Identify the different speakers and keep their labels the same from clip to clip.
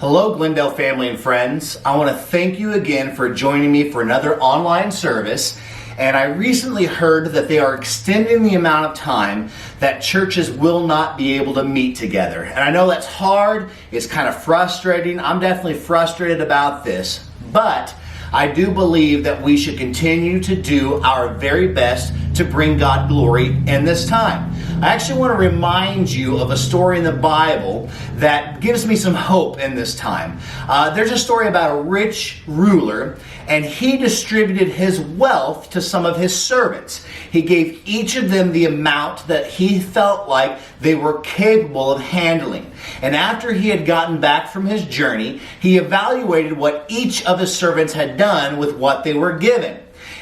Speaker 1: Hello, Glendale family and friends. I want to thank you again for joining me for another online service. And I recently heard that they are extending the amount of time that churches will not be able to meet together. And I know that's hard. It's kind of frustrating. I'm definitely frustrated about this. But I do believe that we should continue to do our very best to bring God glory in this time. I actually want to remind you of a story in the Bible that gives me some hope in this time. There's a story about a rich ruler, and he distributed his wealth to some of his servants. He gave each of them the amount that he felt like they were capable of handling. And after he had gotten back from his journey, he evaluated what each of his servants had done with what they were given.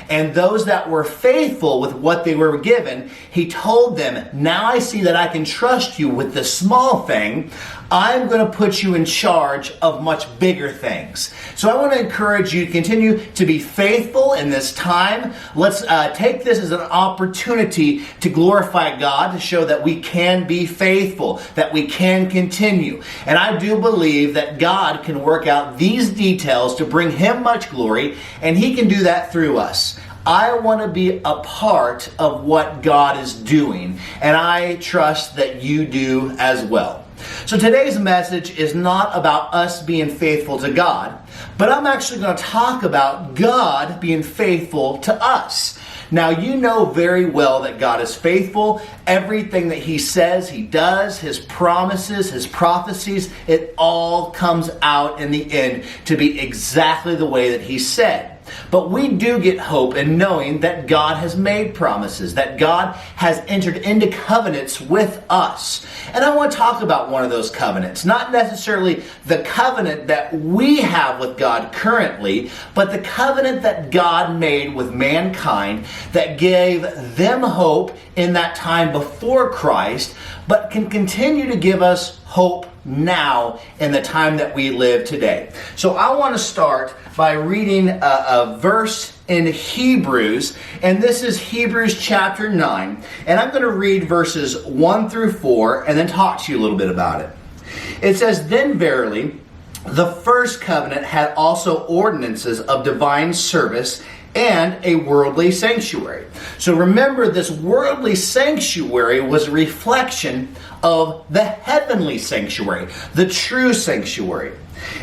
Speaker 1: And those that were faithful with what they were given, he told them, now I see that I can trust you with the small thing. I'm going to put you in charge of much bigger things. So I want to encourage you to continue to be faithful in this time. Let's take this as an opportunity to glorify God, to show that we can be faithful, that we can continue. And I do believe that God can work out these details to bring Him much glory, and He can do that through us. I want to be a part of what God is doing, and I trust that you do as well. So today's message is not about us being faithful to God, but I'm actually going to talk about God being faithful to us. Now, you know very well that God is faithful. Everything that He says, He does. His promises, His prophecies, it all comes out in the end to be exactly the way that He said. But we do get hope in knowing that God has made promises, that God has entered into covenants with us. And I want to talk about one of those covenants. Not necessarily the covenant that we have with God currently, but the covenant that God made with mankind that gave them hope in that time before Christ, but can continue to give us hope now in the time that we live today. So I want to start by reading a verse in Hebrews, and this is Hebrews chapter 9, and I'm going to read verses 1 through 4 and then talk to you a little bit about it. It says, "Then verily, the first covenant had also ordinances of divine service and a worldly sanctuary." So remember, this worldly sanctuary was a reflection of the heavenly sanctuary, the true sanctuary.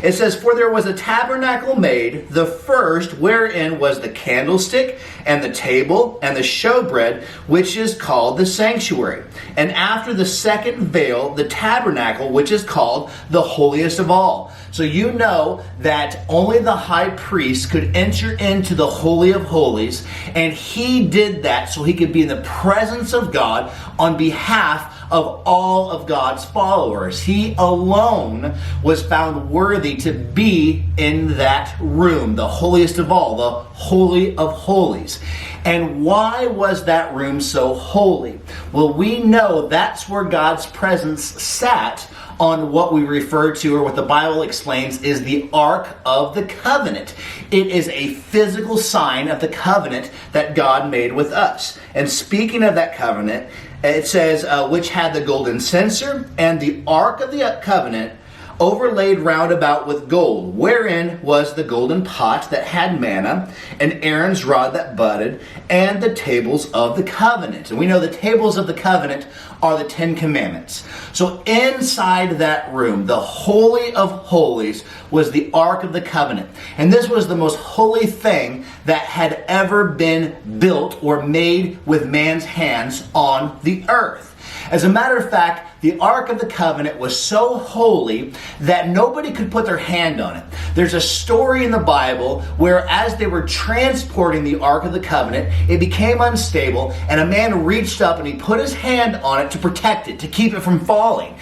Speaker 1: It says, "For there was a tabernacle made, the first, wherein was the candlestick, and the table, and the showbread, which is called the sanctuary. And after the second veil, the tabernacle, which is called the holiest of all." So you know that only the high priest could enter into the Holy of Holies, and he did that so he could be in the presence of God on behalf of all of God's followers. He alone was found worthy to be in that room, the holiest of all, the Holy of Holies. And why was that room so holy? Well, we know that's where God's presence sat on what we refer to, or what the Bible explains, is the Ark of the Covenant. It is a physical sign of the covenant that God made with us. And speaking of that covenant, it says, which had the golden censer and the Ark of the Covenant overlaid round about with gold, wherein was the golden pot that had manna, and Aaron's rod that budded, and the tables of the covenant. And we know the tables of the covenant are the 10 Commandments. So inside that room, the Holy of Holies, was the Ark of the Covenant. And this was the most holy thing that had ever been built or made with man's hands on the earth. As a matter of fact, the Ark of the Covenant was so holy that nobody could put their hand on it. There's a story in the Bible where as they were transporting the Ark of the Covenant, it became unstable, and a man reached up and he put his hand on it to protect it, to keep it from falling.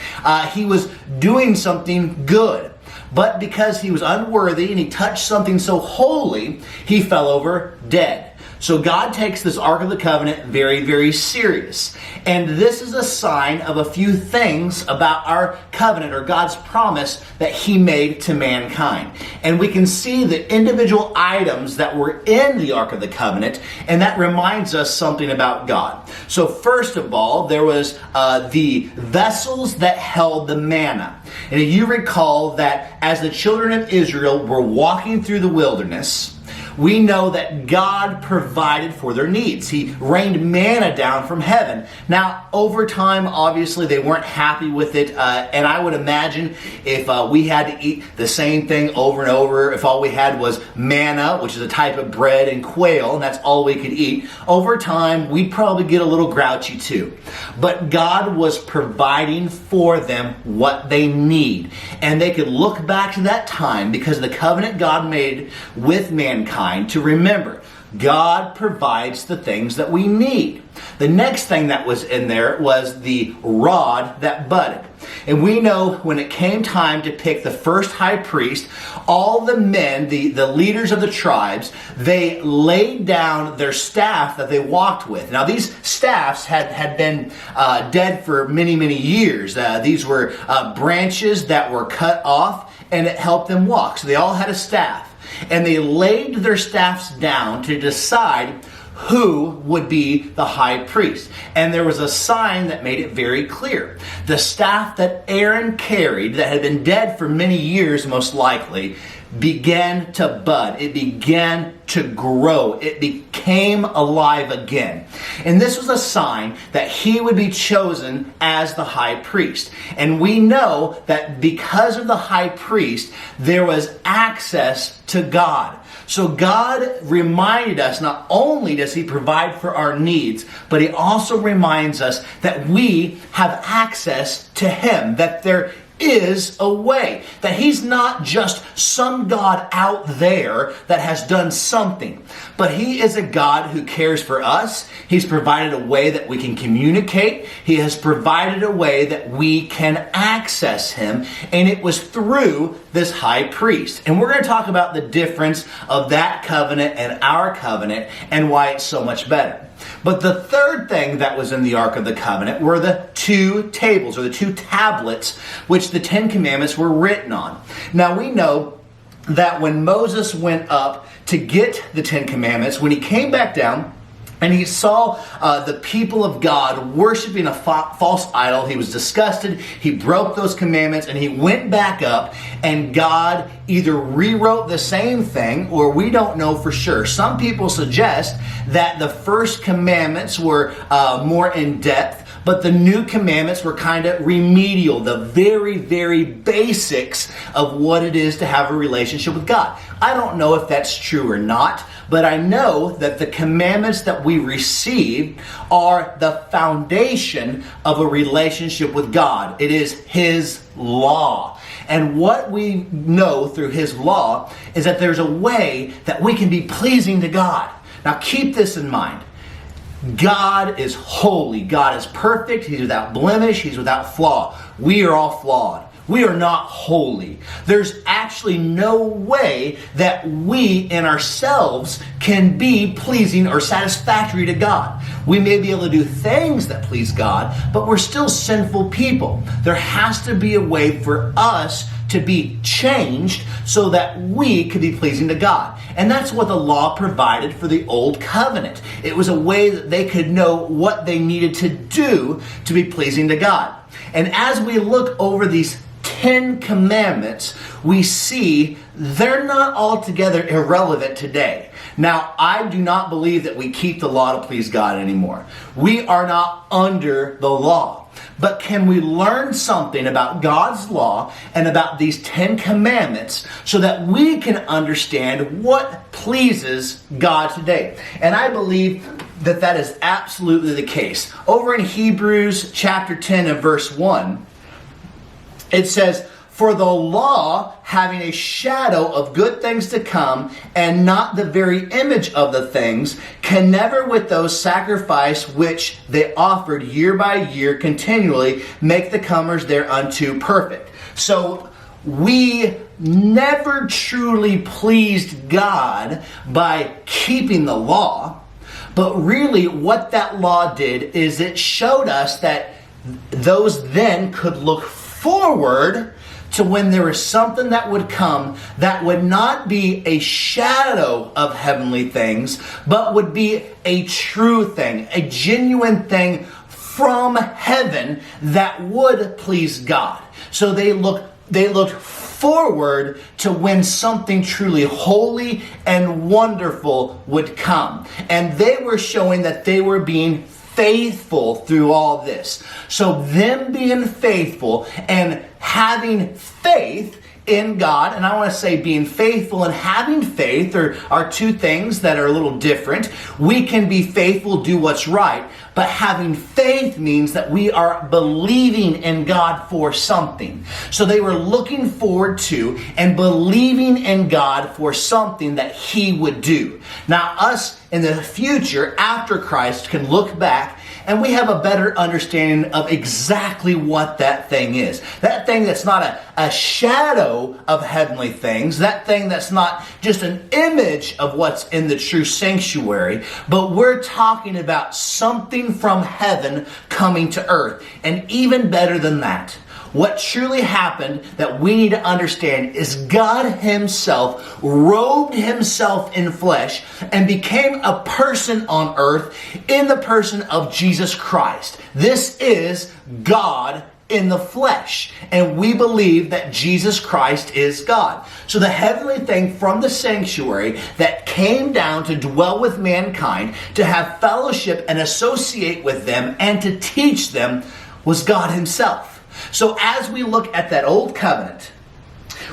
Speaker 1: He was doing something good. But because he was unworthy and he touched something so holy, he fell over dead. So God takes this Ark of the Covenant very, very serious. And this is a sign of a few things about our covenant, or God's promise that He made to mankind. And we can see the individual items that were in the Ark of the Covenant, and that reminds us something about God. So first of all, there was the vessels that held the manna. And you recall that as the children of Israel were walking through the wilderness, we know that God provided for their needs. He rained manna down from heaven. Now, over time, obviously, they weren't happy with it. And I would imagine if we had to eat the same thing over and over, if all we had was manna, which is a type of bread, and quail, and that's all we could eat, over time, we'd probably get a little grouchy too. But God was providing for them what they need. And they could look back to that time because of the covenant God made with mankind to remember God provides the things that we need. The next thing that was in there was the rod that budded. And we know when it came time to pick the first high priest, all the men, the leaders of the tribes, they laid down their staff that they walked with. Now these staffs had been dead for many, many years. These were branches that were cut off, and it helped them walk. So they all had a staff. And they laid their staffs down to decide who would be the high priest. And there was a sign that made it very clear. The staff that Aaron carried, that had been dead for many years most likely, began to bud. It began to grow. It became alive again. And this was a sign that he would be chosen as the high priest. And we know that because of the high priest, there was access to God. So God reminded us, not only does He provide for our needs, but He also reminds us that we have access to Him, that there is a way, that He's not just some God out there that has done something, but He is a God who cares for us. He's provided a way that we can communicate. He has provided a way that we can access Him, and it was through this high priest. And we're going to talk about the difference of that covenant and our covenant and why it's so much better. But the third thing that was in the Ark of the Covenant were the two tables, or the two tablets, which the Ten Commandments were written on. Now we know that when Moses went up to get the Ten Commandments, when he came back down, and he saw the people of God worshiping a false idol, he was disgusted. He broke those commandments, and he went back up, and God either rewrote the same thing, or we don't know for sure. Some people suggest that the first commandments were more in depth, but the new commandments were kind of remedial, the very, very basics of what it is to have a relationship with God. I don't know if that's true or not, but I know that the commandments that we receive are the foundation of a relationship with God. It is His law. And what we know through His law is that there's a way that we can be pleasing to God. Now keep this in mind. God is holy. God is perfect. He's without blemish. He's without flaw. We are all flawed. We are not holy. There's actually no way that we in ourselves can be pleasing or satisfactory to God. We may be able to do things that please God, but we're still sinful people. There has to be a way for us to be changed so that we could be pleasing to God. And that's what the law provided for the old covenant. It was a way that they could know what they needed to do to be pleasing to God. And as we look over these 10 commandments, we see they're not altogether irrelevant today. Now, I do not believe that we keep the law to please God anymore. We are not under the law. But can we learn something about God's law and about these 10 commandments so that we can understand what pleases God today? And I believe that that is absolutely the case. Over in Hebrews chapter 10 and verse 1, it says, "For the law, having a shadow of good things to come, and not the very image of the things, can never with those sacrifice which they offered year by year continually make the comers thereunto perfect." So we never truly pleased God by keeping the law. But really what that law did is it showed us that those then could look forward to when there was something that would come that would not be a shadow of heavenly things, but would be a true thing, a genuine thing from heaven that would please God. So they looked forward to when something truly holy and wonderful would come. And they were showing that they were being faithful through all this. So them being faithful and having faith in God, and I want to say being faithful and having faith are two things that are a little different. We can be faithful, do what's right, but having faith means that we are believing in God for something. So they were looking forward to and believing in God for something that He would do. Now us in the future after Christ can look back and we have a better understanding of exactly what that thing is. That thing that's not a shadow of heavenly things. That thing that's not just an image of what's in the true sanctuary. But we're talking about something from heaven coming to earth. And even better than that, what truly happened that we need to understand is God Himself robed Himself in flesh and became a person on earth in the person of Jesus Christ. This is God in the flesh. And we believe that Jesus Christ is God. So the heavenly thing from the sanctuary that came down to dwell with mankind, to have fellowship and associate with them and to teach them was God Himself. So as we look at that old covenant,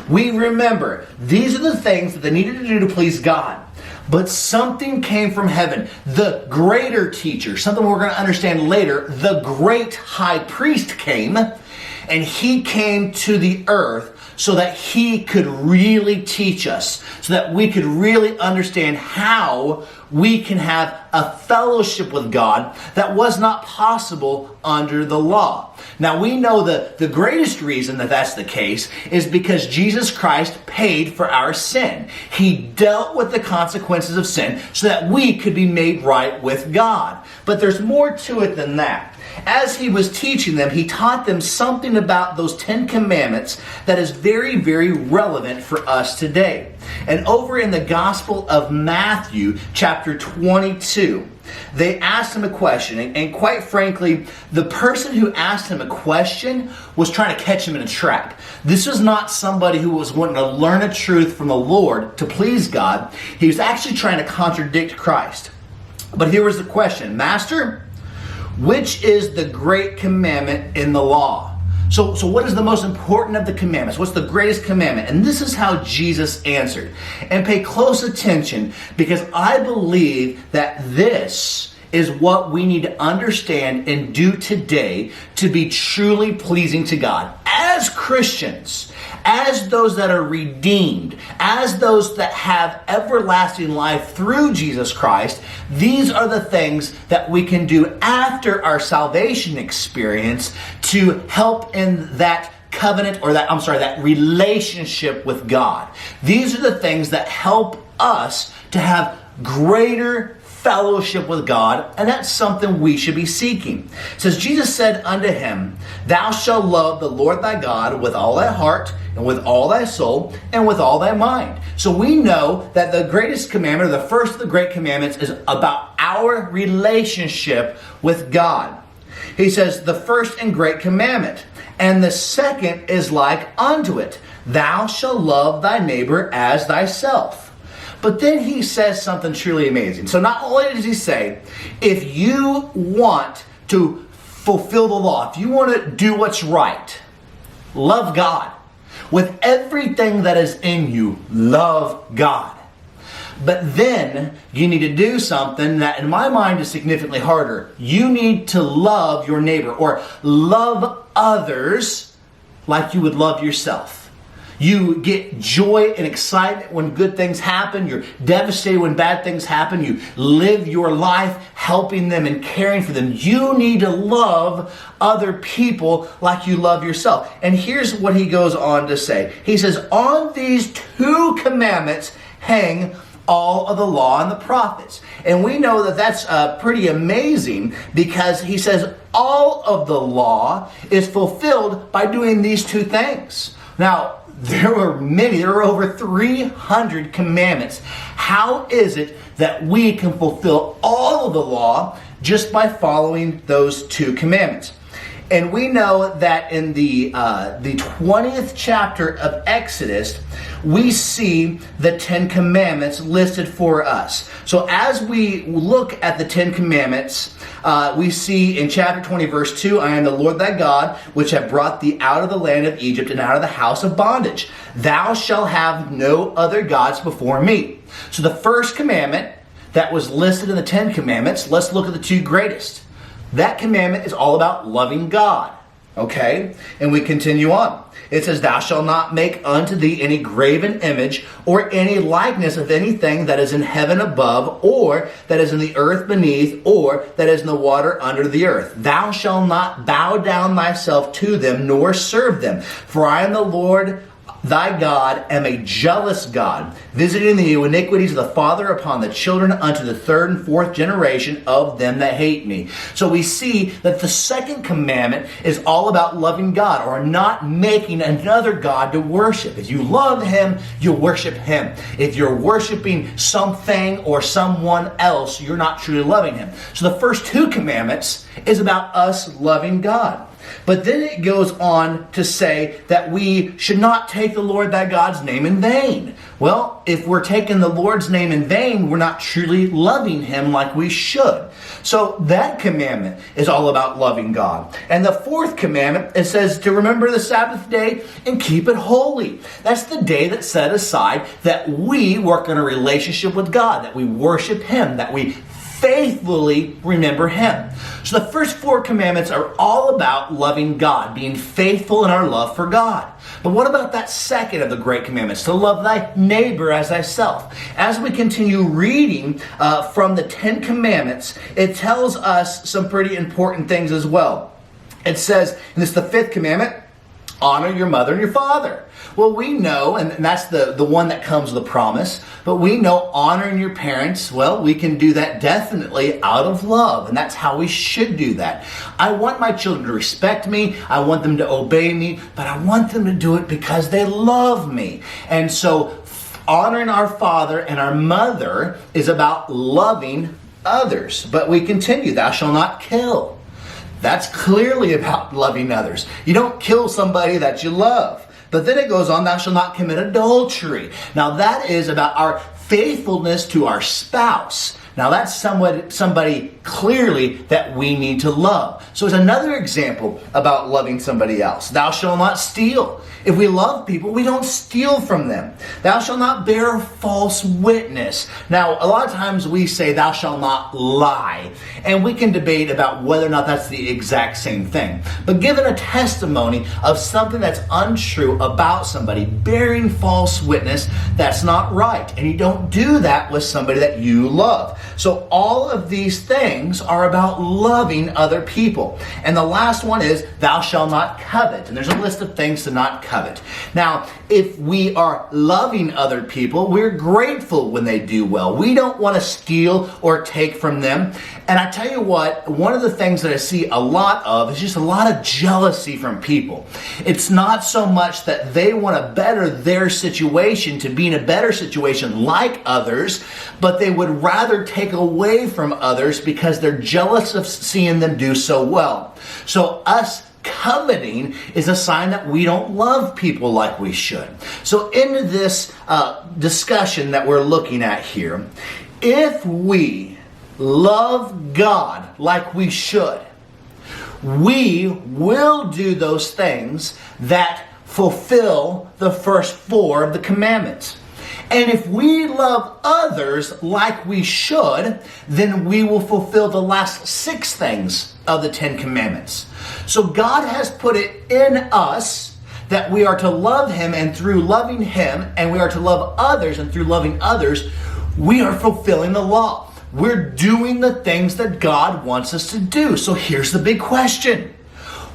Speaker 1: we remember these are the things that they needed to do to please God. But something came from heaven, the greater teacher, something we're going to understand later. The great high priest came, and He came to the earth so that He could really teach us, so that we could really understand how we can have a fellowship with God that was not possible under the law. Now we know the greatest reason that that's the case is because Jesus Christ paid for our sin. He dealt with the consequences of sin so that we could be made right with God. But there's more to it than that. As He was teaching them, He taught them something about those 10 commandments that is very, very relevant for us today. And over in the Gospel of Matthew, chapter 22, they asked Him a question. And quite frankly, the person who asked Him a question was trying to catch Him in a trap. This was not somebody who was wanting to learn a truth from the Lord to please God. He was actually trying to contradict Christ. But here was the question: Master, which is the great commandment in the law? So what is the most important of the commandments? What's the greatest commandment? And this is how Jesus answered. And pay close attention, because I believe that this is what we need to understand and do today to be truly pleasing to God. As Christians, as those that are redeemed, as those that have everlasting life through Jesus Christ, these are the things that we can do after our salvation experience to help in that covenant, or that relationship with God. These are the things that help us to have greater fellowship with God, and that's something we should be seeking. It says, Jesus said unto him, Thou shalt love the Lord thy God with all thy heart, and with all thy soul, and with all thy mind. So we know that the greatest commandment, or the first of the great commandments, is about our relationship with God. He says, the first and great commandment, and the second is like unto it, Thou shalt love thy neighbor as thyself. But then he says something truly amazing. So not only does he say, if you want to fulfill the law, if you want to do what's right, love God. With everything that is in you, love God. But then you need to do something that in my mind is significantly harder. You need to love your neighbor, or love others like you would love yourself. You get joy and excitement when good things happen. You're devastated when bad things happen. You live your life helping them and caring for them. You need to love other people like you love yourself. And here's what he goes on to say. He says, on these two commandments hang all of the law and the prophets. And we know that that's pretty amazing because he says all of the law is fulfilled by doing these two things. Now, there were over 300 commandments. How is it that we can fulfill all of the law just by following those two commandments? And we know that in the 20th chapter of Exodus, we see the 10 Commandments listed for us. So as we look at the 10 Commandments, we see in chapter 20, verse 2, I am the Lord thy God, which have brought thee out of the land of Egypt and out of the house of bondage. Thou shalt have no other gods before me. So the first commandment that was listed in the 10 Commandments, let's look at the two greatest. That commandment is all about loving God. Okay? And we continue on. It says, thou shalt not make unto thee any graven image or any likeness of anything that is in heaven above, or that is in the earth beneath, or that is in the water under the earth. Thou shalt not bow down thyself to them, nor serve them. For I am the Lord thy God, am a jealous God, visiting the iniquities of the father upon the children unto the third and fourth generation of them that hate me. So we see that the second commandment is all about loving God, or not making another God to worship. If you love him, you worship him. If you're worshiping something or someone else, you're not truly loving him. So the first two commandments is about us loving God. But then it goes on to say that we should not take the Lord thy God's name in vain. Well, if we're taking the Lord's name in vain, we're not truly loving him like we should. So that commandment is all about loving God. And the fourth commandment, it says to remember the Sabbath day and keep it holy. That's the day that's set aside that we work in a relationship with God, that we worship him, that we faithfully remember him. So the first four commandments are all about loving God, being faithful in our love for God. But what about that second of the great commandments, to love thy neighbor as thyself? As we continue reading from the 10 Commandments, it tells us some pretty important things as well. It says, and this is the fifth commandment, honor your mother and your father. Well, we know, and that's the one that comes with a promise, but we know honoring your parents, well, we can do that definitely out of love, and that's how we should do that. I want my children to respect me, I want them to obey me, but I want them to do it because they love me. And so honoring our father and our mother is about loving others. But we continue, thou shalt not kill. That's clearly about loving others. You don't kill somebody that you love. But then it goes on, thou shalt not commit adultery. Now that is about our faithfulness to our spouse. Now that's somebody clearly that we need to love. So it's another example about loving somebody else. Thou shalt not steal. If we love people, we don't steal from them. Thou shalt not bear false witness. Now, a lot of times we say thou shalt not lie. And we can debate about whether or not that's the exact same thing. But given a testimony of something that's untrue about somebody, bearing false witness, that's not right. And you don't do that with somebody that you love. So all of these things are about loving other people. And the last one is, thou shalt not covet. And there's a list of things to not covet. Now, if we are loving other people, we're grateful when they do well. We don't want to steal or take from them. And I tell you what, one of the things that I see a lot of is just a lot of jealousy from people. It's not so much that they want to better their situation to be in a better situation like others, but they would rather take away from others because they're jealous of seeing them do so well. So us coveting is a sign that we don't love people like we should. So into this discussion that we're looking at here, if we love God like we should, we will do those things that fulfill the first four of the commandments. And if we love others like we should, then we will fulfill the last 6 things of the 10 Commandments. So God has put it in us that we are to love him, and through loving him, and we are to love others, and through loving others, we are fulfilling the law. We're doing the things that God wants us to do. So here's the big question.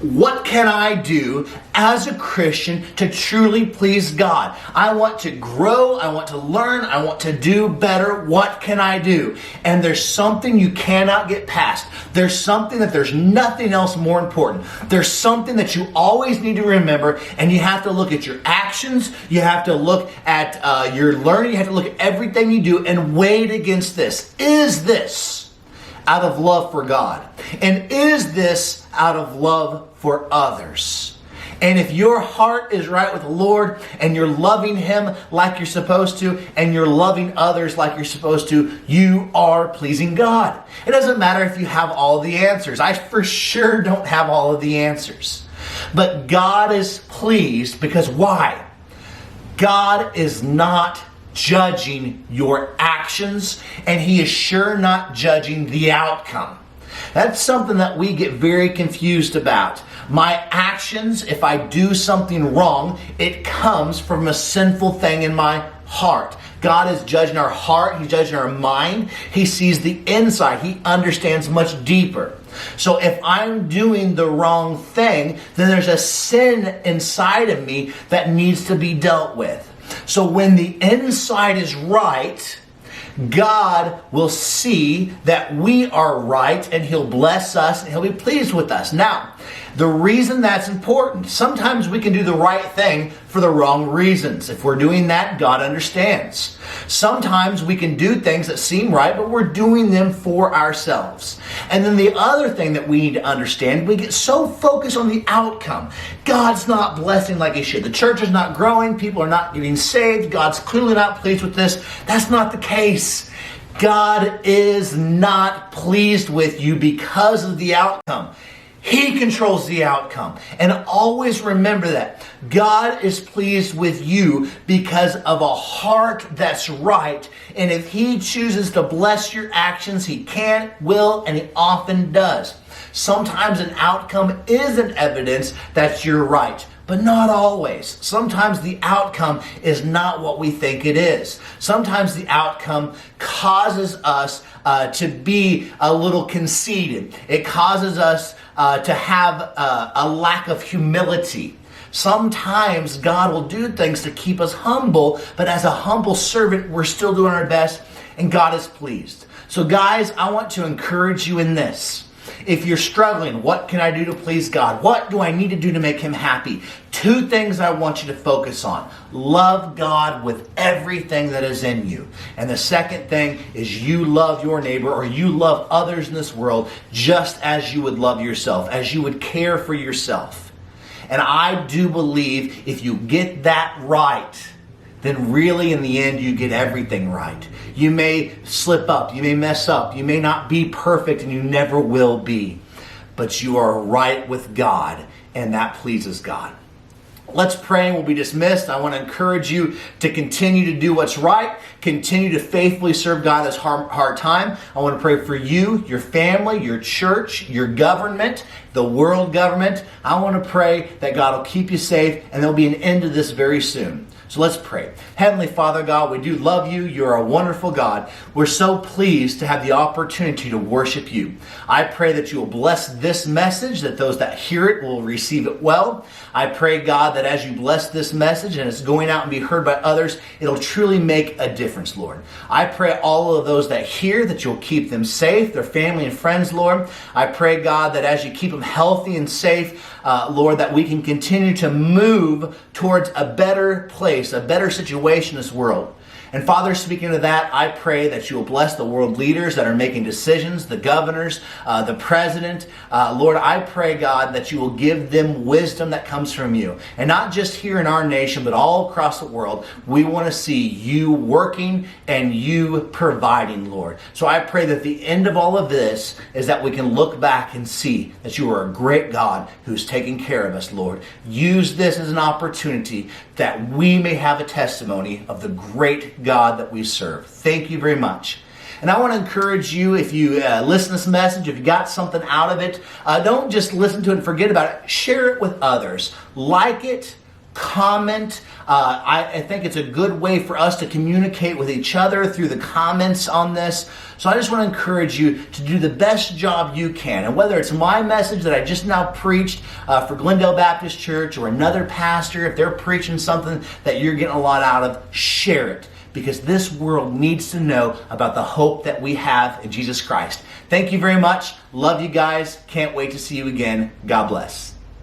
Speaker 1: What can I do as a Christian to truly please God? I want to grow. I want to learn. I want to do better. What can I do? And there's something you cannot get past. There's something that there's nothing else more important. There's something that you always need to remember, and you have to look at your actions. You have to look at your learning. You have to look at everything you do and weigh it against this. Is this out of love for God? And is this out of love for others? And if your heart is right with the Lord and you're loving Him like you're supposed to and you're loving others like you're supposed to, you are pleasing God. It doesn't matter if you have all the answers. I for sure don't have all of the answers. But God is pleased because why? God is not judging your actions, and He is sure not judging the outcome. That's something that we get very confused about. My actions, if I do something wrong, it comes from a sinful thing in my heart. God is judging our heart. He's judging our mind. He sees the inside. He understands much deeper. So if I'm doing the wrong thing, then there's a sin inside of me that needs to be dealt with. So when the inside is right, God will see that we are right, and He'll bless us and He'll be pleased with us. Now, the reason that's important, sometimes we can do the right thing for the wrong reasons. If we're doing that, God understands. Sometimes we can do things that seem right, but we're doing them for ourselves. And then the other thing that we need to understand, we get so focused on the outcome. God's not blessing like He should. The church is not growing. People are not getting saved. God's clearly not pleased with this. That's not the case. God is not pleased with you because of the outcome. He controls the outcome. And always remember that. God is pleased with you because of a heart that's right. And if He chooses to bless your actions, He can, will, and He often does. Sometimes an outcome is an evidence that you're right, but not always. Sometimes the outcome is not what we think it is. Sometimes the outcome causes us to be a little conceited. It causes us to have a lack of humility. Sometimes God will do things to keep us humble, but as a humble servant, we're still doing our best, and God is pleased. So guys, I want to encourage you in this. If you're struggling, what can I do to please God? What do I need to do to make Him happy? 2 things I want you to focus on. Love God with everything that is in you. And the second thing is you love your neighbor, or you love others in this world just as you would love yourself, as you would care for yourself. And I do believe if you get that right, then really in the end you get everything right. You may slip up, you may mess up, you may not be perfect, and you never will be. But you are right with God, and that pleases God. Let's pray and we'll be dismissed. I want to encourage you to continue to do what's right. Continue to faithfully serve God this hard time. I want to pray for you, your family, your church, your government, the world government. I want to pray that God will keep you safe, and there'll be an end to this very soon. So let's pray. Heavenly Father God, we do love you. You're a wonderful God. We're so pleased to have the opportunity to worship you. I pray that you will bless this message, that those that hear it will receive it well. I pray, God, that as you bless this message and it's going out and be heard by others, it'll truly make a difference, Lord. I pray all of those that hear, that you'll keep them safe, their family and friends, Lord. I pray, God, that as you keep them healthy and safe, Lord, that we can continue to move towards a better place, a better situation in this world. And Father, speaking of that, I pray that you will bless the world leaders that are making decisions, the governors, the president. Lord, I pray, God, that you will give them wisdom that comes from you. And not just here in our nation, but all across the world. We want to see you working and you providing, Lord. So I pray that the end of all of this is that we can look back and see that you are a great God who's taking care of us, Lord. Use this as an opportunity that we may have a testimony of the great God that we serve. Thank you very much. And I want to encourage you, if you listen to this message, if you got something out of it, don't just listen to it and forget about it. Share it with others. Like it, comment. I think it's a good way for us to communicate with each other through the comments on this. So I just want to encourage you to do the best job you can. And whether it's my message that I just now preached for Glendale Baptist Church, or another pastor, if they're preaching something that you're getting a lot out of, share it. Because this world needs to know about the hope that we have in Jesus Christ. Thank you very much. Love you guys. Can't wait to see you again. God bless.